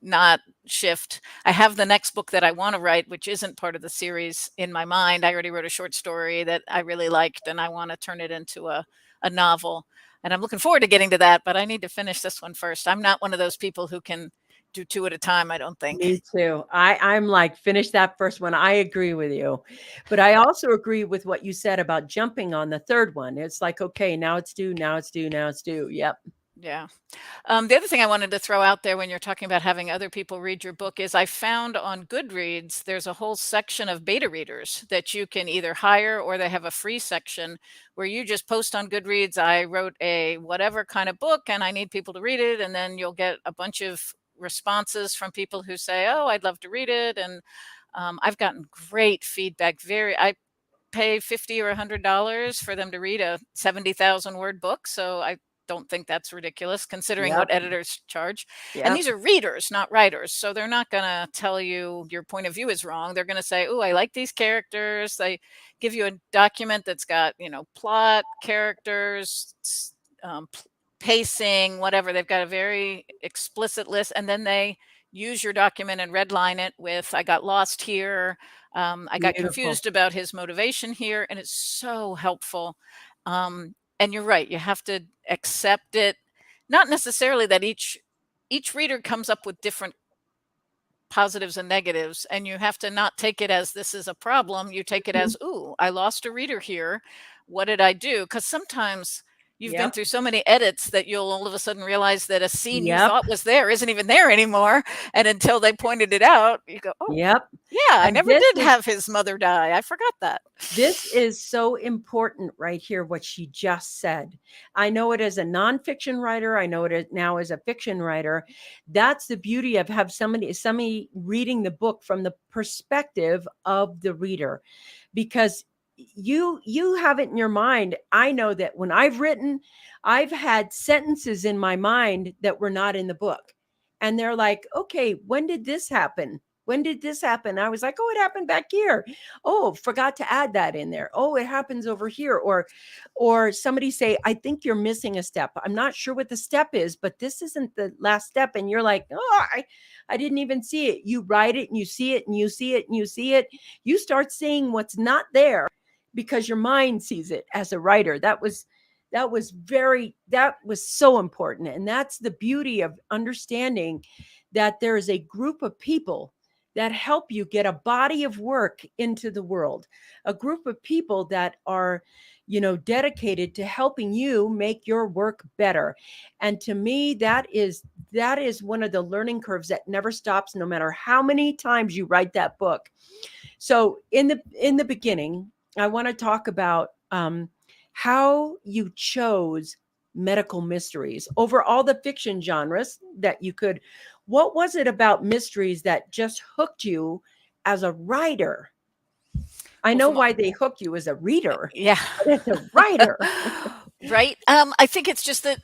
not shift. I have the next book that I want to write, which isn't part of the series, in my mind. I already wrote a short story that I really liked, and I want to turn it into a novel. And I'm looking forward to getting to that, but I need to finish this one first. I'm not one of those people who can do two at a time, I don't think. Me too. I'm like, finish that first one. I agree with you. But I also agree with what you said about jumping on the third one. It's like, okay, now it's due, now it's due, now it's due. Yep. Yeah. The other thing I wanted to throw out there when you're talking about having other people read your book is I found on Goodreads, there's a whole section of beta readers that you can either hire, or they have a free section where you just post on Goodreads, I wrote a whatever kind of book and I need people to read it. And then you'll get a bunch of responses from people who say, "Oh, I'd love to read it." And I've gotten great feedback. I pay 50 or $100 for them to read a 70,000 word book. So I don't think that's ridiculous considering what Yep. editors charge. And Yep. these are readers, not writers. So they're not going to tell you your point of view is wrong. They're going to say, "Oh, I like these characters." They give you a document that's got, plot, characters, pacing, whatever. They've got a very explicit list. And then they use your document and redline it with, "I got lost here. I got Beautiful. confused about his motivation here," and it's so helpful. And you're right; you have to accept it. Not necessarily that each reader comes up with different positives and negatives, and you have to not take it as this is a problem. You take it Mhm. as, "Ooh, I lost a reader here. What did I do?" Because sometimes you've been Yep. through so many edits that you'll all of a sudden realize that a scene you Yep. thought was there isn't even there anymore. And until they pointed it out, you go, "Oh, Yep. yeah, I And never did have his mother die. I forgot that." this is so important right here, what she just said. I know it as a nonfiction writer. I know it now as a fiction writer. That's the beauty of have somebody reading the book from the perspective of the reader, because you have it in your mind. I know that when I've written, I've had sentences in my mind that were not in the book. And they're like, okay, when did this happen? When did this happen? I was like, oh, it happened back here. Oh, forgot to add that in there. Oh, it happens over here. Or somebody say, I think you're missing a step. I'm not sure what the step is, but this isn't the last step. And you're like, oh, I didn't even see it. You write it and you see it and you see it and you see it. You start seeing what's not there because your mind sees it as a writer. That was so important. And that's the beauty of understanding that there is a group of people that help you get a body of work into the world, a group of people that are, dedicated to helping you make your work better. And to me, that is one of the learning curves that never stops, no matter how many times you write that book. So in the beginning, I want to talk about how you chose medical mysteries over all the fiction genres that you could. What was it about mysteries that just hooked you as a writer? I Well, know from why they hook you as a reader, yeah. but as a writer. Right? I think it's just that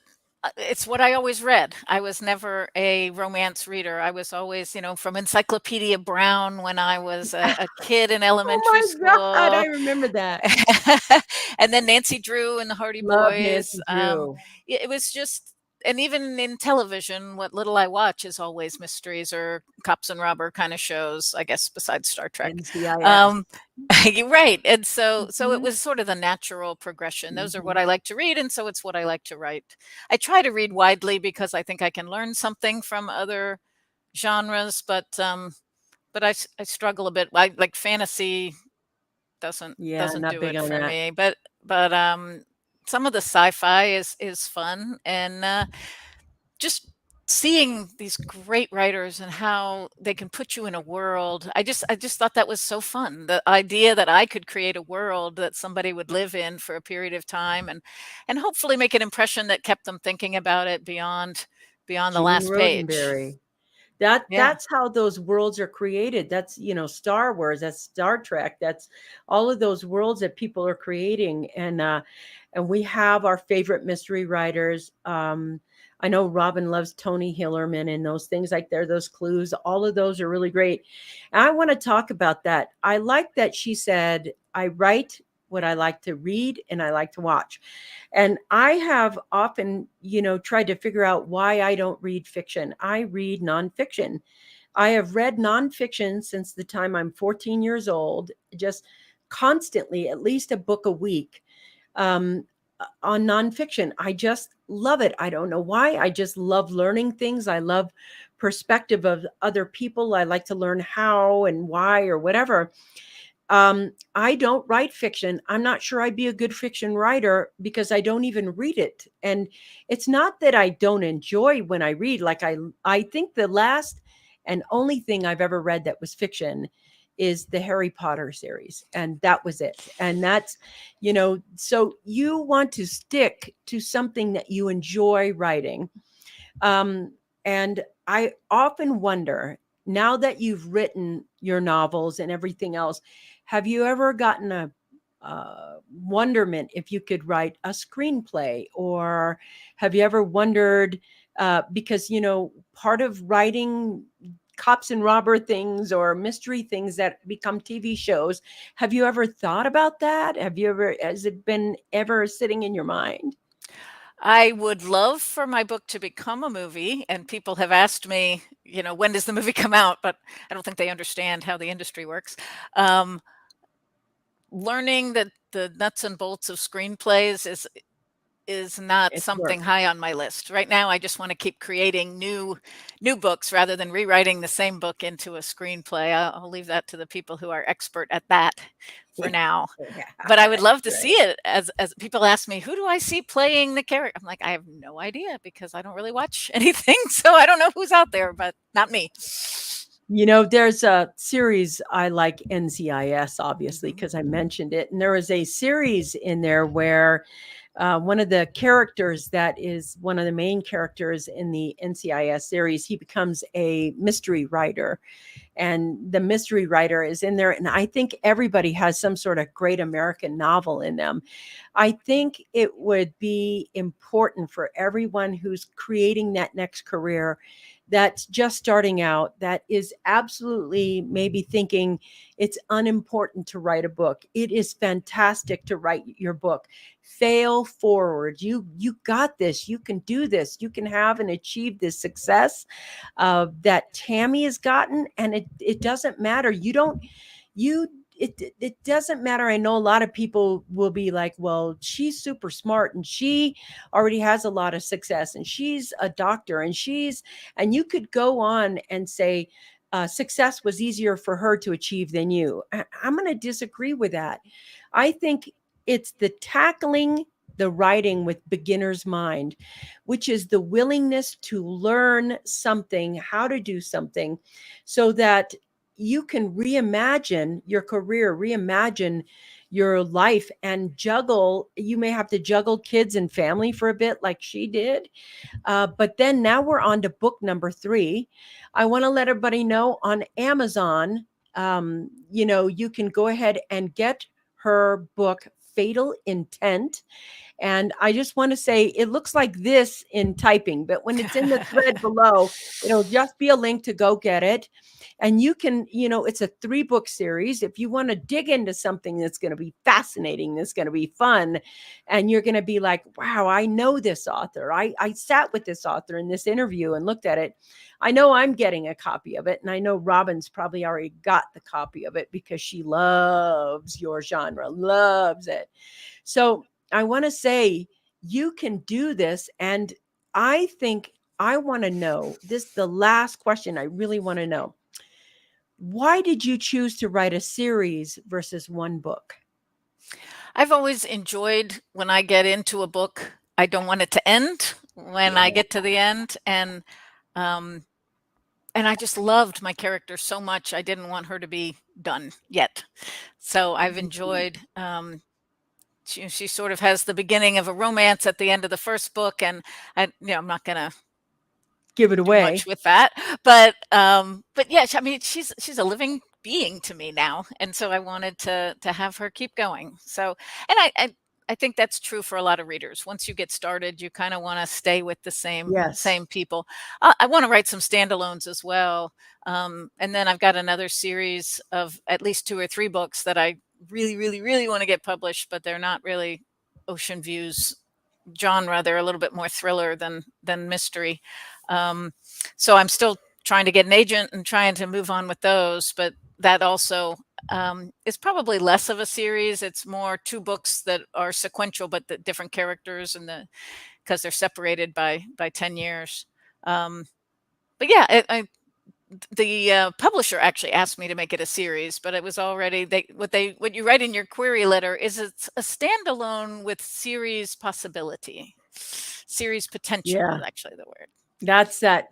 it's what I always read. I was never a romance reader. I was always, from Encyclopedia Brown when I was a kid in Oh elementary my God, I school. remember that. And then Nancy Drew and the Hardy Love Boys. Nancy Drew. It was just, and even in television, what little I watch is always mysteries or cops and robber kind of shows, I guess, besides Star Trek. NCIS. Um, you're right. And so it Mhm, was sort of the natural progression. Those are what mhm. I like to read, and so it's what I like to write. I try to read widely because I think I can learn something from other genres, but I struggle a bit. Like fantasy doesn't Yeah, doesn't not do big it on for that. me. But some of the sci-fi is fun, and just seeing these great writers and how they can put you in a world. I just thought that was so fun. The idea that I could create a world that somebody would live in for a period of time and hopefully make an impression that kept them thinking about it beyond the Gene last page. Roddenberry. Yeah. That's how those worlds are created. That's, Star Wars, that's Star Trek, that's all of those worlds that people are creating. And we have our favorite mystery writers. I know Robin loves Tony Hillerman and those things like there, those clues, all of those are really great. And I want to talk about that. I like that she said, I write what I like to read and I like to watch. And I have often, tried to figure out why I don't read fiction. I read nonfiction. I have read nonfiction since the time I'm 14 years old, just constantly, at least a book a week, um, on nonfiction. I just love it. I don't know why. I just love learning things. I love perspective of other people. I like to learn how and why or whatever. I don't write fiction. I'm not sure I'd be a good fiction writer because I don't even read it. And it's not that I don't enjoy when I read. Like I think the last and only thing I've ever read that was fiction is the Harry Potter series. And that was it. And that's, so you want to stick to something that you enjoy writing. And I often wonder, now that you've written your novels and everything else, have you ever gotten a wonderment if you could write a screenplay? Or have you ever wondered, because, part of writing cops and robber things or mystery things that become TV shows, have you ever thought about that? Has it been ever sitting in your mind? I would love for my book to become a movie, and people have asked me, when does the movie come out? But I don't think they understand how the industry works. Um, Learning that the nuts and bolts of screenplays is not It's something work. high on my list. Right now, I just want to keep creating new books rather than rewriting the same book into a screenplay. I'll leave that to the people who are expert at that for Yeah. now. Yeah. But I would love to see Right. it as people ask me, who do I see playing the character? I'm like, I have no idea because I don't really watch anything, so I don't know who's out there, but not me. There's a series I like, NCIS, obviously, Mhm. because I mentioned it. And there was a series in there where one of the characters that is one of the main characters in the NCIS series, he becomes a mystery writer. And the mystery writer is in there. And I think everybody has some sort of great American novel in them. I think it would be important for everyone who's creating that next career, that's just starting out, that is absolutely maybe thinking it's unimportant to write a book. It is fantastic to write your book. Fail forward. You got this. You can do this. You can have and achieve this success that Tammy has gotten, and it doesn't matter. You don't you it doesn't matter. I know a lot of people will be like, well, she's super smart and she already has a lot of success and she's a doctor and you could go on and say success was easier for her to achieve than you. I'm going to disagree with that. I think it's the tackling the writing with beginner's mind, which is the willingness to learn something, how to do something, so that you can reimagine your career, reimagine your life, and juggle. You may have to juggle kids and family for a bit, like she did. But then now we're on to book number 3. I want to let everybody know on Amazon, you can go ahead and get her book, Fatal Intent. And I just want to say it looks like this in typing, but when it's in the thread below, it'll just be a link to go get it. And you can, it's a 3-book series. If you want to dig into something that's going to be fascinating, that's going to be fun, and you're going to be like, wow, I know this author. I sat with this author in this interview and looked at it. I know I'm getting a copy of it. And I know Robin's probably already got the copy of it because she loves your genre, loves it. So I want to say you can do this. And I think I want to know this, the last question I really want to know. Why did you choose to write a series versus one book? I've always enjoyed when I get into a book, I don't want it to end when Yeah. I get to the end. And And I just loved my character so much. I didn't want her to be done yet. So I've enjoyed, she sort of has the beginning of a romance at the end of the first book. And I'm not going to Give it do away. much with that, but yeah, I mean, she's a living being to me now, and so I wanted to have her keep going. So, and I think that's true for a lot of readers. Once you get started, you kind of want to stay with the Yes. same people. I want to write some standalones as well, and then I've got another series of at least 2 or 3 books that I really, really, really want to get published, but they're not really ocean views genre. They're a little bit more thriller than mystery. Um, so I'm still trying to get an agent and trying to move on with those, but that also is probably less of a series. It's more 2 books that are sequential, but the different characters because they're separated by 10 years. But yeah, the publisher actually asked me to make it a series, but it was already what you write in your query letter is it's a standalone with series possibility. Series potential Yeah. is actually the word. That's that.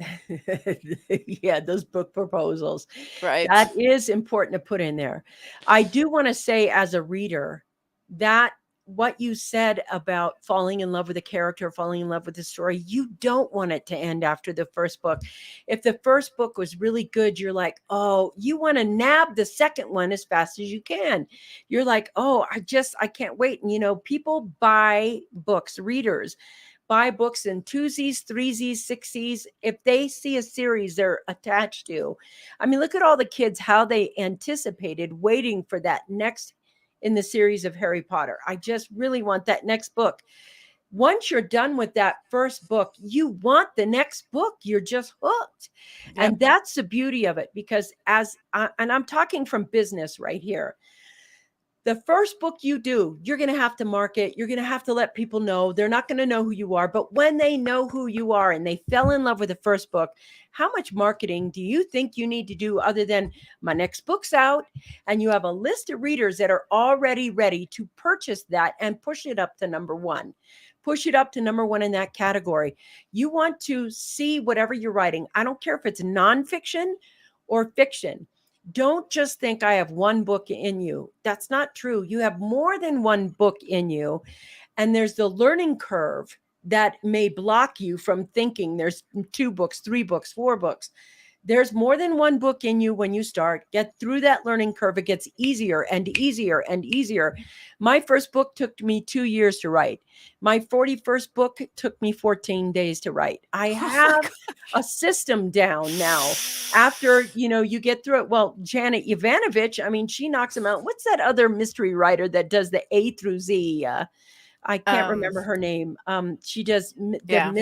Yeah, those book proposals. Right. That is important to put in there. I do want to say, as a reader, that what you said about falling in love with a character, falling in love with the story, you don't want it to end after the first book. If the first book was really good, you're like, oh, you want to nab the second one as fast as you can. You're like, oh, I can't wait. And, people buy books, readers buy books in twosies, threesies, sixties. If they see a series they're attached to, I mean, look at all the kids, how they anticipated waiting for that next in the series of Harry Potter. I just really want that next book. Once you're done with that first book, you want the next book. You're just hooked. Yep. And that's the beauty of it, because and I'm talking from business right here, the first book you do, you're going to have to market. You're going to have to let people know. They're not going to know who you are. But when they know who you are and they fell in love with the first book, how much marketing do you think you need to do other than my next book's out? And you have a list of readers that are already ready to purchase that and push it up to number one. Push it up to number one in that category. You want to see whatever you're writing. I don't care if it's nonfiction or fiction. Don't just think I have one book in you. That's not true. You have more than one book in you. And there's the learning curve that may block you from thinking there's 2 books, 3 books, 4 books. There's more than one book in you when you start. Get through that learning curve. It gets easier and easier and easier. My first book took me 2 years to write. My 41st book took me 14 days to write. I Oh my have a system down now. After, you get through it. Well, Janet Ivanovich, I mean, she knocks them out. What's that other mystery writer that does the A through Z? I can't Um, remember her name. She does yeah.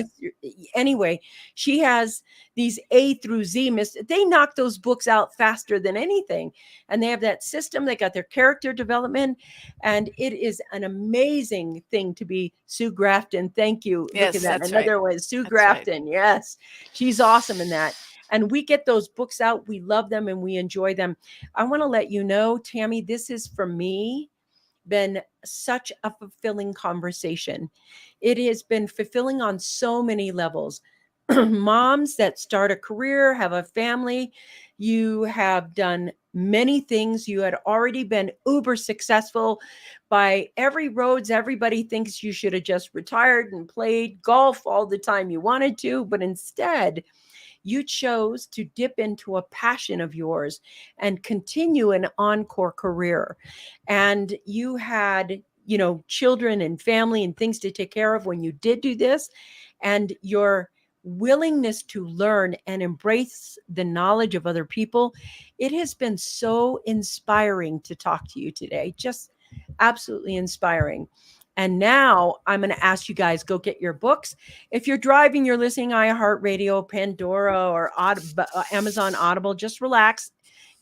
anyway, she has these A through Z they knock those books out faster than anything. And they have that system. They got their character development. And it is an amazing thing to be Sue Grafton. Thank you. Look at Yes, that. that's right. Another one, Sue That's right. Grafton. Yes. She's awesome in that. And we get those books out. We love them and we enjoy them. I want to let you know, Tammy, this is for me been such a fulfilling conversation. It has been fulfilling on so many levels. Moms that start a career, have a family, you have done many things. You had already been uber successful by every roads. Everybody thinks you should have just retired and played golf all the time you wanted to, but instead, you chose to dip into a passion of yours and continue an encore career. And you had, children and family and things to take care of when you did do this. And your willingness to learn and embrace the knowledge of other people, it has been so inspiring to talk to you today. Just absolutely inspiring. And now I'm going to ask you guys, go get your books. If you're driving, you're listening iHeartRadio, Pandora, or Amazon Audible, just relax.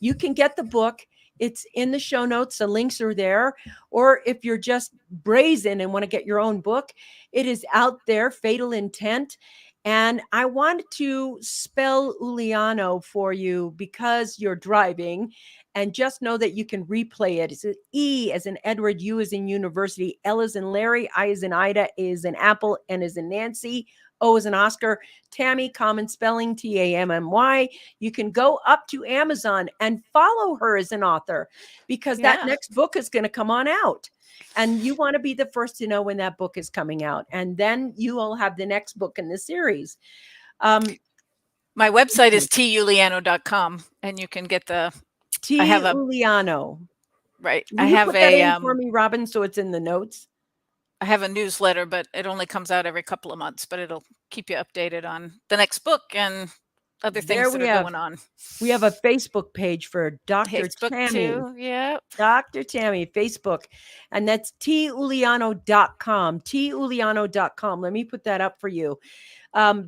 You can get the book. It's in the show notes. The links are there. Or if you're just brazen and want to get your own book, it is out there, Fatal Intent. And I want to spell Euliano for you because you're driving. And just know that you can replay it. It's an E as in Edward, U as in university, L as in Larry, I as in Ida, A as in Apple, N as in Nancy, O as an Oscar, Tammy, common spelling, Tammy. You can go up to Amazon and follow her as an author, because that Yeah. next book is going to come on out. And you want to be the first to know when that book is coming out. And then you will have the next book in the series. My website is tuliano.com, and you can get the I have a Euliano. right. Will I you have put that a in for me, Robin, so it's in the notes? I have a newsletter, but it only comes out every couple of months, but it'll keep you updated on the next book and other things that are going on. We have a Facebook page for Dr. Facebook Tammy. too. Yeah. Dr. Tammy, Facebook. And that's tuliano.com. tuliano.com. Let me put that up for you.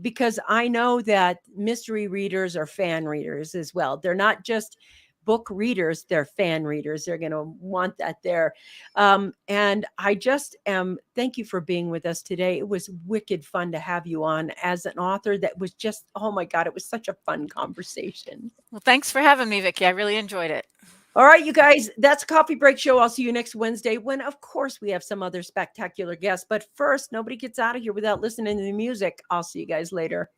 Because I know that mystery readers are fan readers as well. They're not just book readers, they're fan readers. They're going to want that there. And I just thank you for being with us today. It was wicked fun to have you on as an author. That was just, oh my God, it was such a fun conversation. Well, thanks for having me, Vickie. I really enjoyed it. All right, you guys, that's a Coffee Break Show. I'll see you next Wednesday when, of course, we have some other spectacular guests. But first, nobody gets out of here without listening to the music. I'll see you guys later.